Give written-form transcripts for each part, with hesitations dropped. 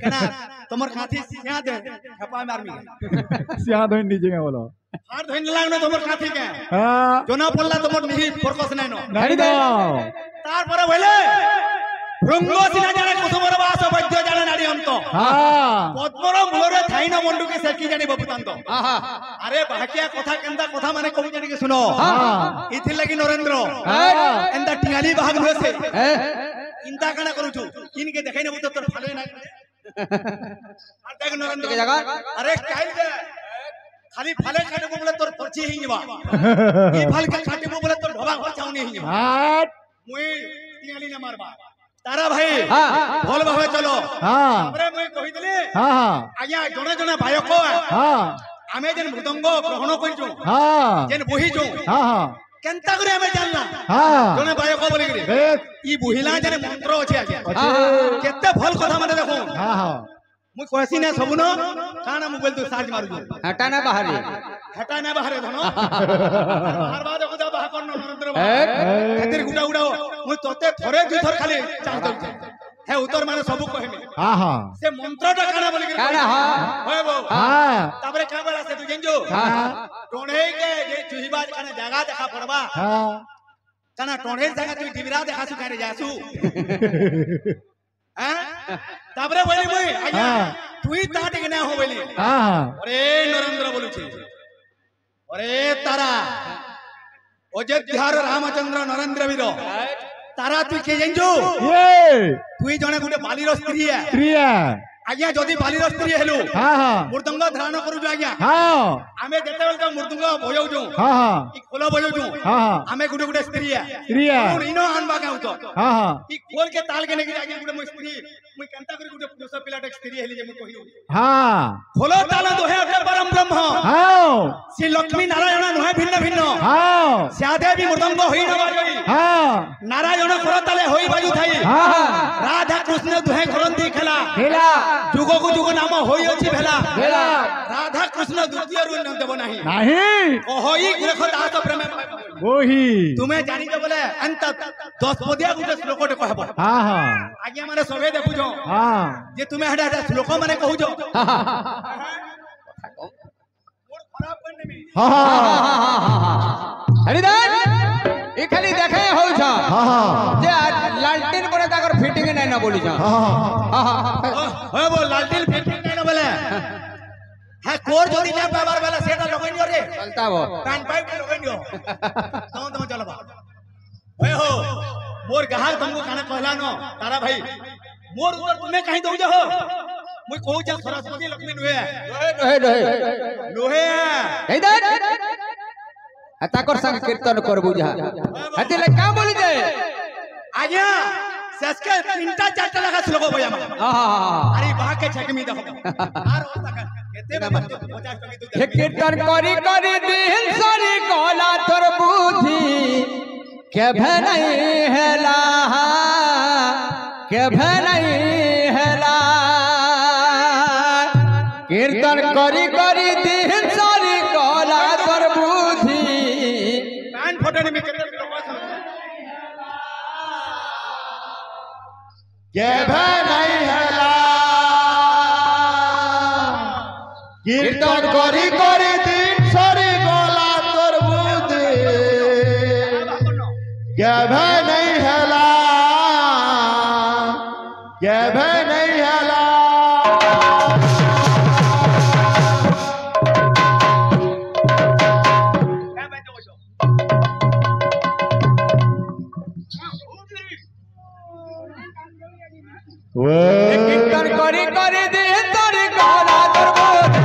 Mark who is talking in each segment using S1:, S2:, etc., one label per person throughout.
S1: কেনা তোমার কাঁথি সিয়া দে হেপা মারমি
S2: সিয়া ধইন নিজে কে বলো
S1: আর ধইন লাগনো তোমার কাঁথি কে
S2: হ্যাঁ
S1: জনা পড়লা তোমার নিহি ফরকস নাই ন
S2: নাই দাও
S1: তারপরে বলে ভৃঙ্গ সিনা জানে কুসুমর বাস বৈদ্য জানে নারী অন্ত
S2: হ্যাঁ
S1: পদ্মর মূলরে থাইন মন্ডুকে সে কি জানিব বুতান্ত আরে বাকিয়া কথা কেনতা কথা মানে কবি জানি কি শুনো ইথি লাগি নরেন্দ্র এন্দা টিঙালি বাহাগ হয়েছে চিন্তা কানা করুছু কিনকে দেখাই নেব তোর ভালোই না আর দেখ নরেন্দ্র আরে কাই দে খালি ফালে কাটবো বলে তোর পচি হই যাবা এই ফালকে কাটবো বলে তোর ঢবা ঘর চাউনি হই যাবা
S2: হাট
S1: মুই টিঙালি না মারবা তারা ভাই ভাল ভাবে চলো তারপরে মুই কই দিলি আজ্ঞা জনে জনে বায়ক আমি যেন মৃদঙ্গ গ্রহণ করিছু যেন বহিছু কেনতা করে আমি জানলা জনে বায়ক বলি গরি ই বহিলা যেন মন্ত্র আছে আজ্ঞা কেতে ভাল কথা মানে দেখো মুই কইছি না সবুন কানা মোবাইল তো চার্জ মারু
S3: হটা না বাহারে
S1: ধন মারবা দেখো যা বাহা করন নরেন্দ্র এদের গুডা গুডাও মুই তোতে থরে দুই থর খালি চার্জ দউছি হে উত্তর মানে সবু কহিমি সে মন্ত্রটা কানা বলি গরি কানা হয় বউ তারপরে কা বলা সে তুই জানজো টণেই কে যে চুহিবাজ কানে জায়গা দেখা পড়বা কানা টণের জায়গা তুই ডিবরা দেখাছু কানে যাসু তারপরে বলি মুই আজ্ঞা তুই তাটি না হো বলি আরে নরেন্দ্র বলুছি আরে তারা অযোধ্যার রামচন্দ্র নরেন্দ্র বীর তারা তুই কে জানছু তুই জনে গুটে বালির স্ত্রী আজ্ঞা যদি বালির স্ত্রী হেলু মৃদঙ্গ ধারণ করুছু আজ্ঞা আমি যেতেবেলে তো মৃদঙ্গ বজাউছু ই খোল বজাউছু আমি গুটে গুটে স্ত্রী ইনো আনবা গাউ তো ই খোল के ताल के नेকি আজ্ঞা গুটে মই স্ত্রী মই কান্তা করে গুটে পুরুষ পিলাটে স্ত্রী হেলি যে মই কহিউ খোল তাল দোহে অটে পরম ব্রহ্ম শ্রী লক্ষ্মী নারায়ণ নহে ভিন্ন ভিন্ন স্যাদেবী মৃদঙ্গ হই ন বাজই নারায়ণ খোল তালে হই বাজু থাই রাধা কৃষ্ণ দোহে খরন্তি খেলা যুগকু যুগ নাম হই ଅଛି ভেলা রাধা কৃষ্ণ দ্বিতীয় রূপ দেব নাহি ওহই গ্রহ দাস প্রেম
S2: ওহি
S1: তুমি জানি যে বলে অন্ত 10 পদিয়া গুটে শ্লোকটে কহব আজ্ঞা মানে সবে দেখুছ যে তুমি হেডা শ্লোক মানে কহুছ মোর খরাব করে নেমি
S3: হরিদান ই খালি দেখে হউছ যে লালটিন করে তাকর ফিটিং নাই না বলিছ
S1: হয় বল লালটিন ফিটিং নাই না বলে হ্যাঁ কোর যদি না পাবার বেলা সেটা লগাই নিও রে
S3: চলতাব
S1: কান পাইপ লগাই নিও তুমি চলবা হয় হো মোর গাহাক तुमको কানে कहला न तारा भाई मोर ऊपर तुम्हें कहीं दउ जा हो मुई कहू जा सरस्वती लक्ष्मी नुहे এই
S3: দেখ তাকর संग कीर्तन करबू जा হতিলে কা বলি দে
S1: आज्ञा ससके तीनटा चारटा लगा श्लोक भैया अरे बा के छकमी देखो आर होता कर केते 50 टकी तू
S3: हे कीर्तन करी करी दिल सरी कोला तोर बुद्धि के भनई हेला के भनई हेला कीर्तन करी करी दिल सरी कोला तोर बुद्धि
S1: कान फटने में केते श्लोक
S2: के भनई हेला कीर्तन करी करी दिन सरी गोला तोर बुद्धि के भनई हेला के भनई हेला
S3: कीर्तन करी करी दिन तोरी कोला तोर बुद्धि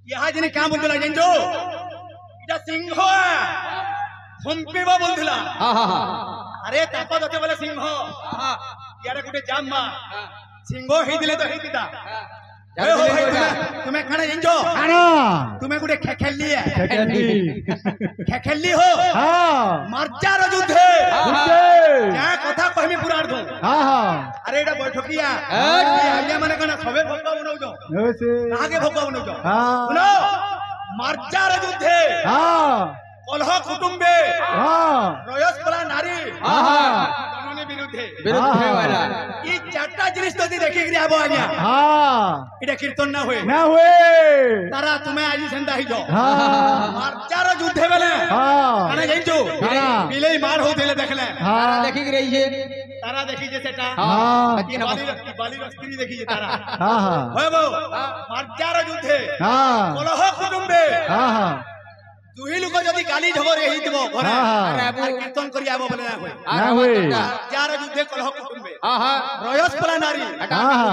S1: यहाँ जिन्हें क्या बोलते लगे जो इधर सिंह ଖମ୍ପିବ ବୋଲୁଥିଲା
S3: ହଁ
S1: ଆରେ ତାକତ ଅଛି ବୋଲେ ସିଂହ ଇଆଡେ ଗୋଟେ ଜାମ୍ମା ସିଂହ ହେଇଥିଲେ ତ ହେଇତିତା तुम्हें खाना इंजो
S2: खाना
S1: तुम्हें गुटे खेखेली है
S2: खेखेली
S1: खेखेली हो
S2: हां
S1: मर्जार युद्ध है क्या कथा कहमी पूरा अर्थ
S2: हां
S1: अरे एटा बैठकिया आज्ञा माने कना सबे भोग बनाउ जो
S2: ओसे
S1: कागे भोग बनाउ जो
S2: हां
S1: सुनो मर्जार युद्ध है
S2: हां
S1: कलह कुटुंबे
S2: हां
S1: रयस कला नारी
S2: हां
S1: जननी विरुद्धे
S3: विरुद्धे वाला
S1: ई चारटा जिनिस तो देखि गिरी आबो आज्ञा
S2: हां
S1: इटा कीर्तन ना हुए तारा तुम्हें आज सेंदा ही जो मर्जार युद्ध बेले कने जाइजो बिलेई मार होतेले देखले
S3: तारा देखि रही है
S1: तारा देखि जे सेटा बाली स्त्री देखि जे तारा होय बो मर्जार युद्ध कलह कुटुंबे दुही लोक जदी गाली झगड़ रही दिबो घरे अरे कीर्तन करी आबो बोले ना होय मर्जार युद्ध कलह कुटुंबे रयस पला नारी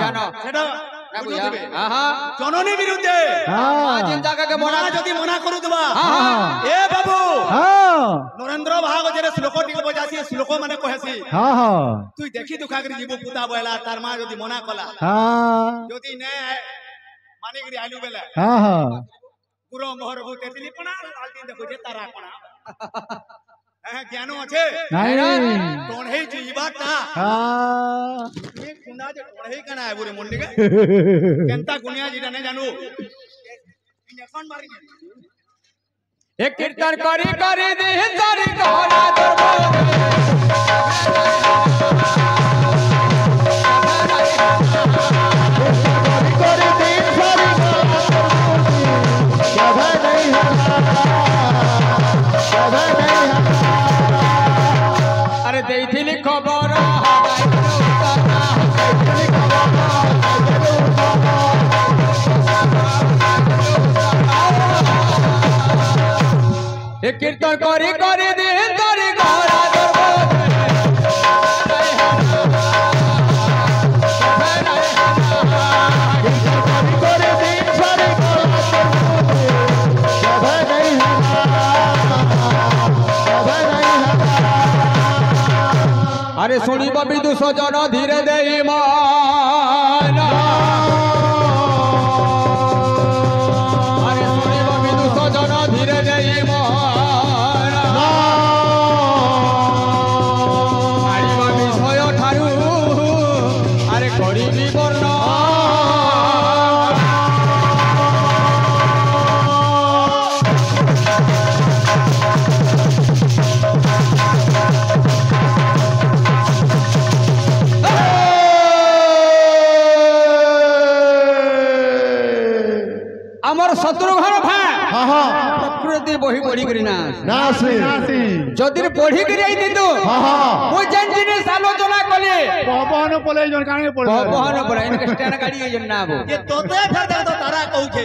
S1: जानो सेटा जननी विरुद्धे मना जदि मना करू दबा ए बाबू नरेंद्र भाग जे श्लोक टिक बजासी श्लोक माने कहसी तू देखि दुखा करी जीवो पुता बोला तार मां जदि मना कला जदि ने माने करी आलू बेला गुरो मोहर भूते तिली पणा बाल्टी देखो जे तारा पणा ज्ञानो আছে
S2: নাই
S1: टोणहे जीवाटा তুমি খুনা যে टोणहे কানা আইবরে মন্ডিকে কেনতা গুনিয়া জিটা নে জানু ইনখন মারি
S3: एक कीर्तन करी करी दे तारी कोना दरबार अरे देइथिली खबर एक कीर्तन करी करी दे तारी कोना दरबार अरे सुनी विदु सजन धीरे दे मान अरे सुनी विदु सजन धीरे दे मान मारिबा विषय ठारू अरे करिबी बर्ण हमर शत्रुघ्न भाई प्रकृति बही बढ़ी करी नासी जदि बढ़ी करी आई दितु वो जन जिनिस आलोचना कले
S2: पवन पले जन काने पड़े
S3: पवन पड़े इनके स्टैंड गाड़ी है जन ना वो
S1: ये तोते फेर दे तो तारा कहू छे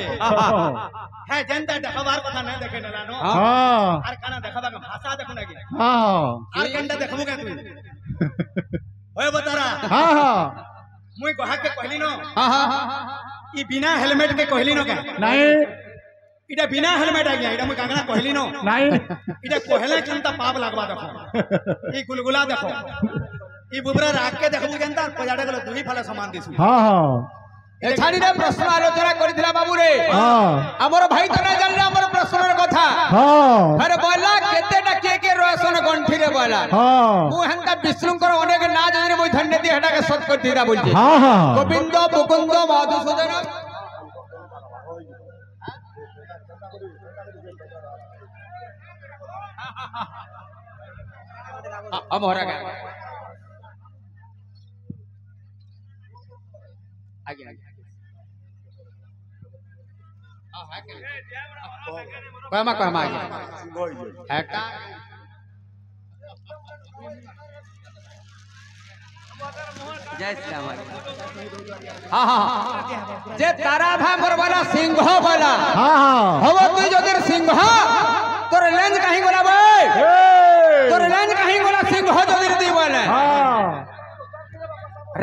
S1: है जनता देखबार कथा नहीं देखे नलानो आर खाना देखबा के भाषा देखो ना कि आर कंटा देखबो के तू ओए बतारा मुई गहा के कहली न ई बिना हेलमेट के कहली न का
S2: नहीं
S1: इटा बिना हेलमेट आ गया इटा मुई कांगना कहली न
S2: नहीं
S1: इटा कहले केनता पाप लागबा देखो ई गुलगुला देखो ई बुबरा राख के देखबो केनता पजाडे गलो दुई फाले समान दिसु
S3: ए छाड़ी रे प्रश्न आलोचना करिथिला बाबू रे हमर भाई तो ना जानले हमर प्रश्नर कथा अरे बोला केतेटा के रोशन गंठी रे बोला मु हंता विष्णुकर अनेक ना जाने मुई धन्य दी हटा के सत कर दीरा बोलजे गोविंद मुकुंद मधुसूदन अमोरा का आगे कहमा कहमा आगे है का जय श्री राम जे तारा था मोर वाला सिंह वाला हव तू जदि सिंह तोर लेंज कहीं गोला भाई तोर लेंज कहीं गोला सिंह जदि दी बोले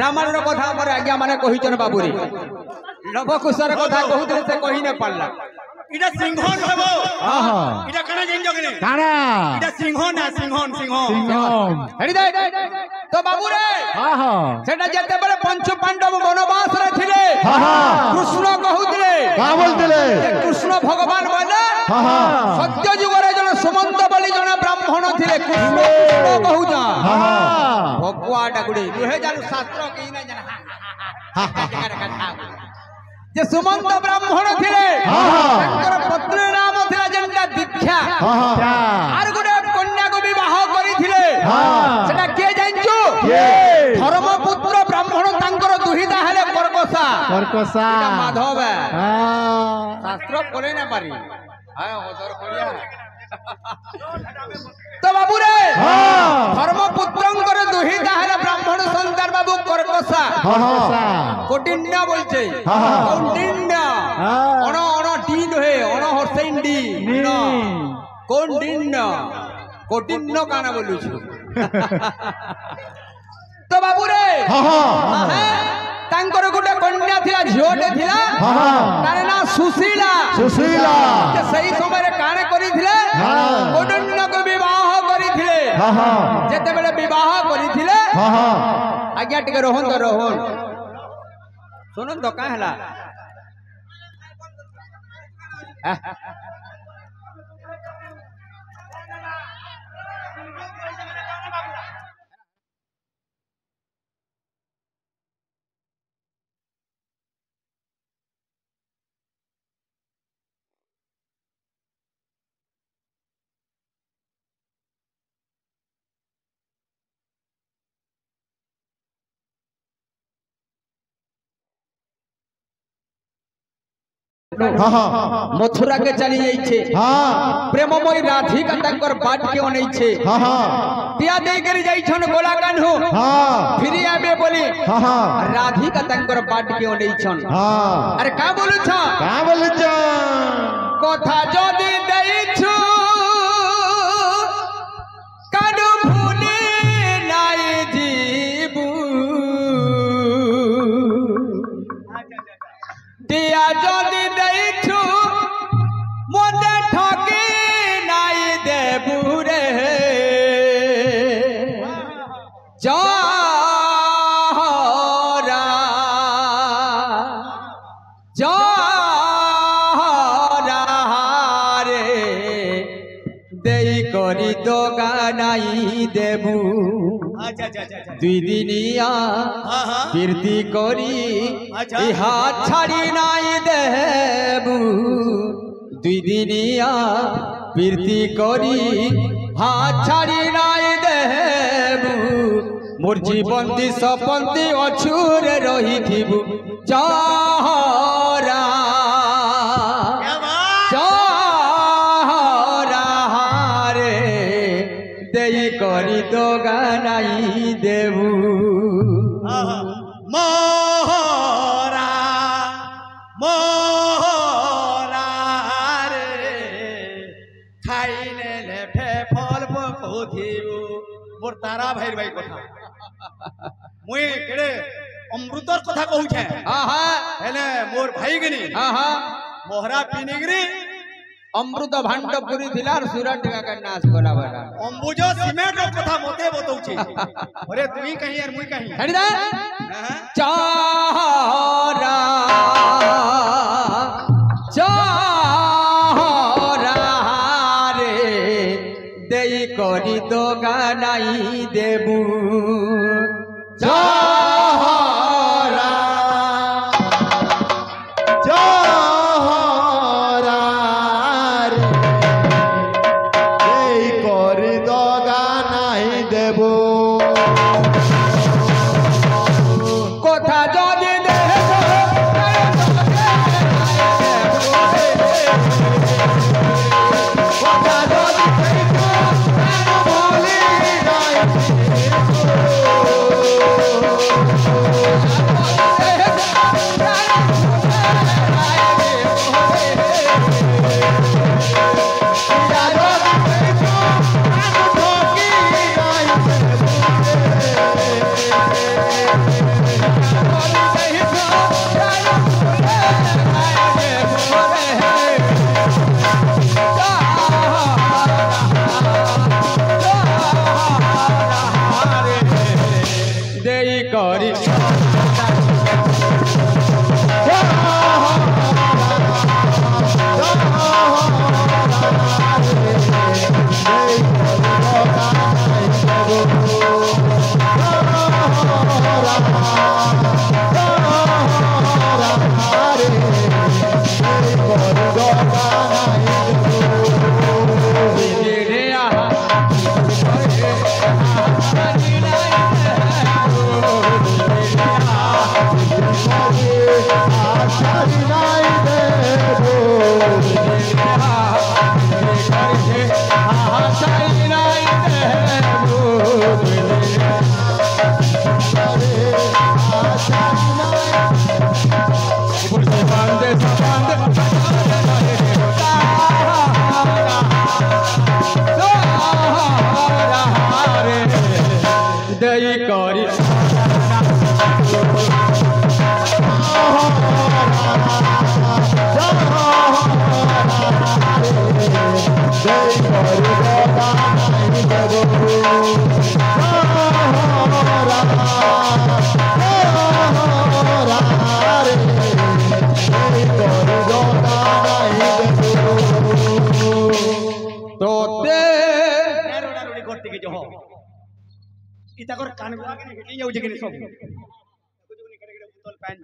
S3: रामायण कथा मोर आज्ञा माने कहिचन बाबूरी लव कुशर कथा कहूते से कहि न पारला
S1: इटा सिंहन हबो
S2: आहा
S1: इटा कना जिन जगने
S2: काना
S1: इटा सिंहन ना सिंहन
S2: सिंहम
S3: हेडी दे तो बाबू रे
S2: आहा
S3: सेटा जेते बड़े पंच पांडव वनवास रे थिले
S2: आहा
S3: कृष्ण कहउतिले
S2: का बोलतिले
S3: कृष्ण भगवान बोले
S2: आहा
S3: सत्य जुग रे जने सुमंत बलि जने ब्राह्मण थिले कृष्ण कहउजा
S2: आहा
S3: भगवा डाकुडी दुहे जानु शास्त्र की ना जने जे सुमंत ब्राह्मण थिले तांकर पत्नी नाम थिला जेंटा दीक्षा
S2: आहा
S3: आर गुडे कन्या को विवाह करिथिले सेटा के जानचो धर्मपुत्र ब्राह्मण तांकर दुहिता हेले कर्कसा এটা माधव शास्त्र करे ना पारी आय ओदर करिया तो बाबू रे धर्मपुत्रंकर दुहिता हेले ब्राह्मण संतान बाबू कर्कसा कोटिन्या बोलछे कोटिन्या अण अण टीन हे अण हरसेन डी न कोटिन्या कोटिन्य काना बोलुछु तो बाबू रे तांकर गुटे कन्या थिला झियोटे थिला तार ना सुशीला
S2: सुशीला
S3: जे सही समय रे काने करिथिले कोटिन्य को विवाह करिथिले जेते बेले विवाह करिथिले आज्ञा टिके रोहन तो रोहन सुनन तो का हला मथुरा के चली जाइछे प्रेममयी राधिका तांकर बाट के ओनैछे पिया दे करी जाइछन गोला कान्हू फिर आबे बोली राधिका तांकर बाट के ओनैछन अरे का बोलुछ कथा जदी दैछु कानु भूली नाई जीबू दिया जदी दैछु मोदे ठकी नाई देबू रे करी तो गानाई देबू दुई दिनिया कीर्ति करी हाथ छाड़ी नाई देबू दुई दिनिया कीर्ति करी हाथ छाड़ी नाई देबू मोर जीवंती सपंती अछुरे रही थिबू चाहरा करी तो गानाई देबू
S1: मोहरा मोहरा रे खाइने ले फे फल पकोथिबू मोर तारा भाई भाई कथा मुई केड़े अमृतर कथा कहू छे हेले मोर भाई गनी मोहरा पिनिगरी
S3: अमृत भांड पुरी थिला और सुरट का नाश गोला बड़ा
S1: अंबुजो सीमेंट रो कथा मते बतौछि अरे तुई कहीं और मुई कहीं
S3: हरि दा चारा चारा रे देई करी तो गानाई देबू
S1: इ तकर कान बुआ के हेटी जाउ जे के सब बोतल पानी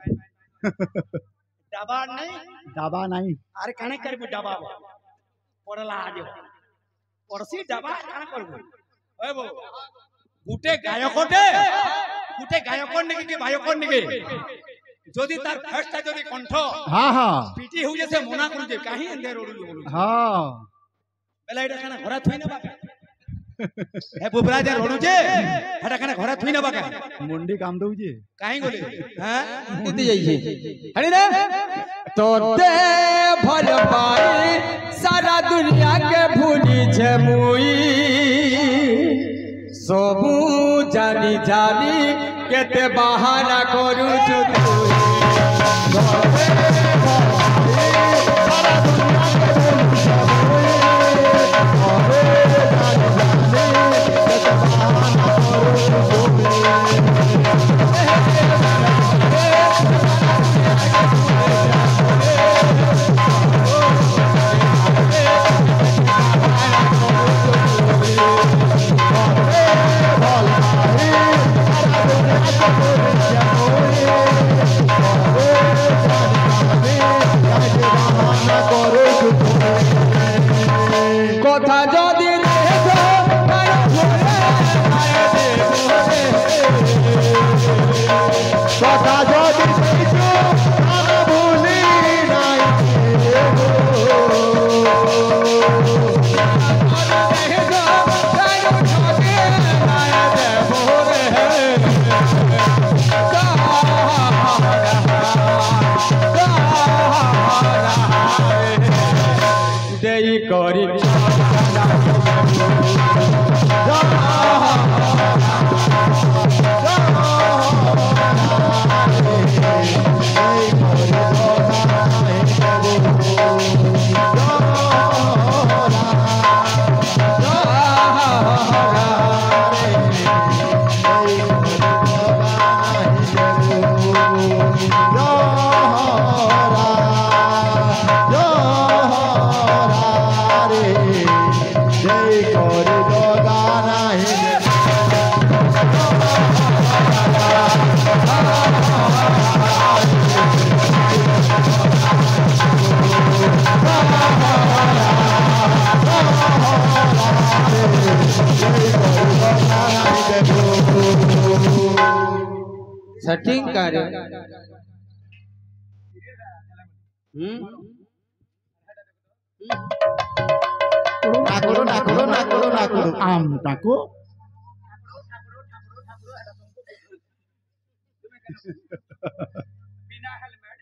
S1: डाबा नहीं अरे काने करबो डाबा पड़ला आज पड़सी डाबा काने करबो ओए बो गुटे गायकों निके के भायकों निके যদি তার ফার্স্টটা যদি কণ্ঠ পিটি হই যেছে মনা করি যে কাহি এন্দে রড়ু বলু বেলা এটা কানা ঘরা থই না বাকা হে বুবরা যে রড়ু যে এটা কানা ঘরা থই না বাকা মুন্ডি কাম দউ যে কাহি গলে হ্যাঁ
S3: দিতে যাইছে হরি রে তোতে ভাল পাই সারা দুনিয়া কে ভুলি যে মুই सबू जानी जानी केते बहाना करू छु কথা যদি কথা যদি ভুলি নাই দেই করি सेटिंग कार्य ना करो आम टाको बिना हेलमेट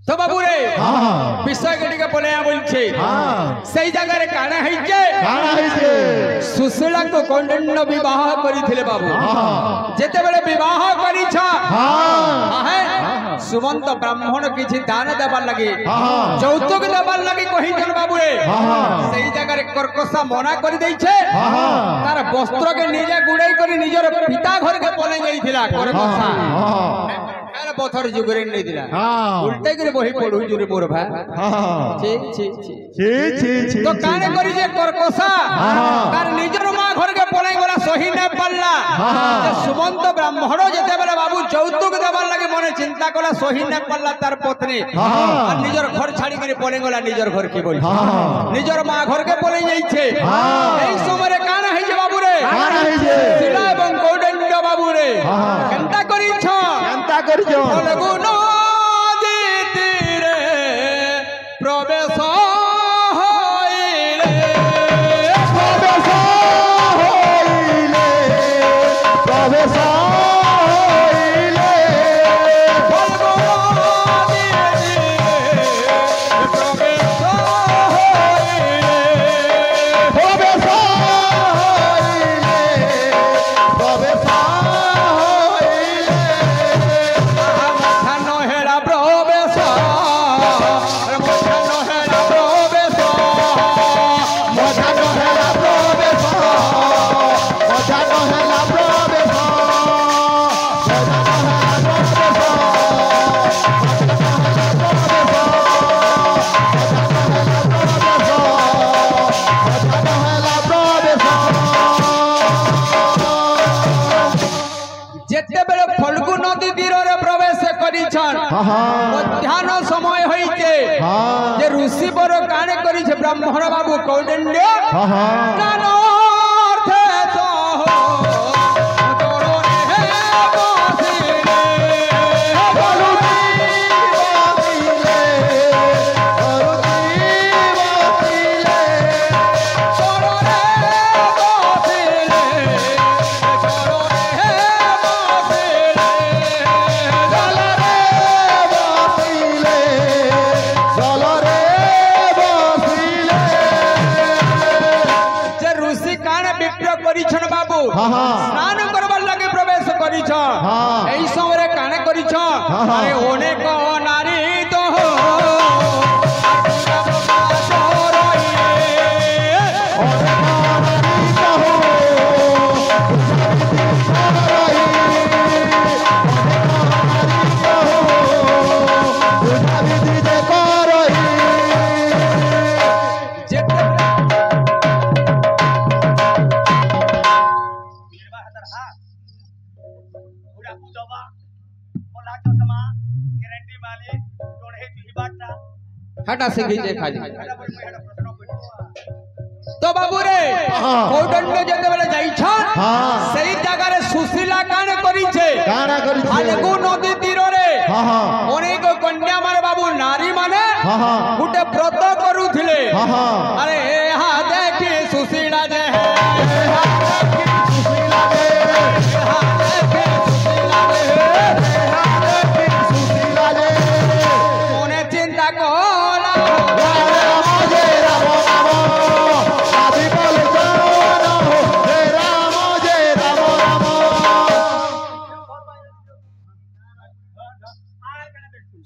S3: तो बाबू रे विषय गटिका पलेया बोलछे सही जगह रे काना हैचे सुशीला को कौंडिन्य विवाह करिथिले बाबू जेते बेले विवाह करिछ सुमंत ब्राह्मण किछि दान देबार लगे यौतुक देबार लगे कहिछन बाबू रे सही जगह रे कर्कशा मना कर दैछे तार वस्त्र के निजे गुड़ाई करी निजर पिता घर के पले जाइथिला कर्कशा अरे पथर जुगरे नहीं दिला उल्टे करे बही पढु जुरे मोर भा छी छी छी तो काने करी जे कर्कशा तार निजर मां घर के पलाई गला सही न पल्ला जे सुमंत ब्राह्मण जेते बेले बाबू यौतुक देबार लगे मने चिंता कला सही न पल्ला तार पत्नी और निजर घर छाड़ी करे पले गला निजर घर के बोल निजर मां घर के पले जाइछे एई समरे काना है जे बाबू रे काना है जे शिला एवं कौंडिन्य बाबू रे केनता करिछ केनता करिछ फल्गुन तीरे प्रवेश যেতেবেলে ফল্গু নদী তীরে প্রবেশ করিছন মধ্যাহ্ন সময় হইছে যে ঋষিবর কাণ করিছে ব্রাহ্মণ বাবু কৌন্ডিন্য স্নান করবার লাগে প্রবেশ করিছ এই সময় কানে করিছ আরে অনেক নারী তো हटा से गई खाली तो बाबू रे कौंडिन्य जेते बेले जाइछन सेही जगह रे सुशीला कान करिछे फाल्गु नदी तीर रे अनेक कन्या माने बाबू नारी माने गुटे व्रत करूथिले अरे हा देखी सुशीला जे है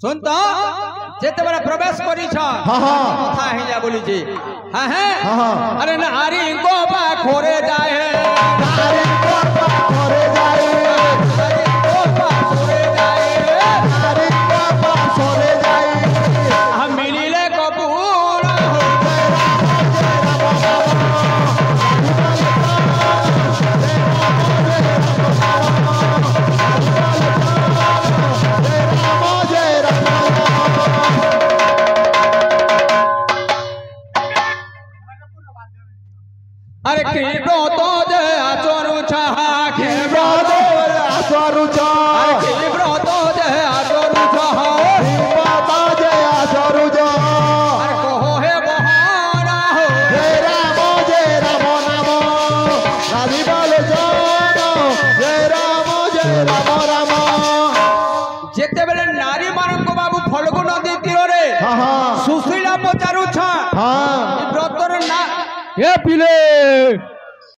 S3: सुन तो जेते बड़ा प्रवेश करी छ कथा है जा बोली जी हां है अरे नारी गोबा खोरे जाए नारी गोबा खोरे जाए नारी गोबा खोरे जाए नारी गोबा खोरे जाए हम मिलिले कबूल अरे कृष्ण तो जे आचोरु छहा कृष्ण तो आचोरु छहा अरे कृष्ण तो जे आचोरु छहा कृष्ण तो जे आचोरु छहा अरे कहो हे बहाना हो जय राम नाम राधी बोल जानो जय राम राम जेते बेले नारी मान को बाबू फल्गु नदी तीर रे सुशीला पचारु छ व्रतर ना ए पिले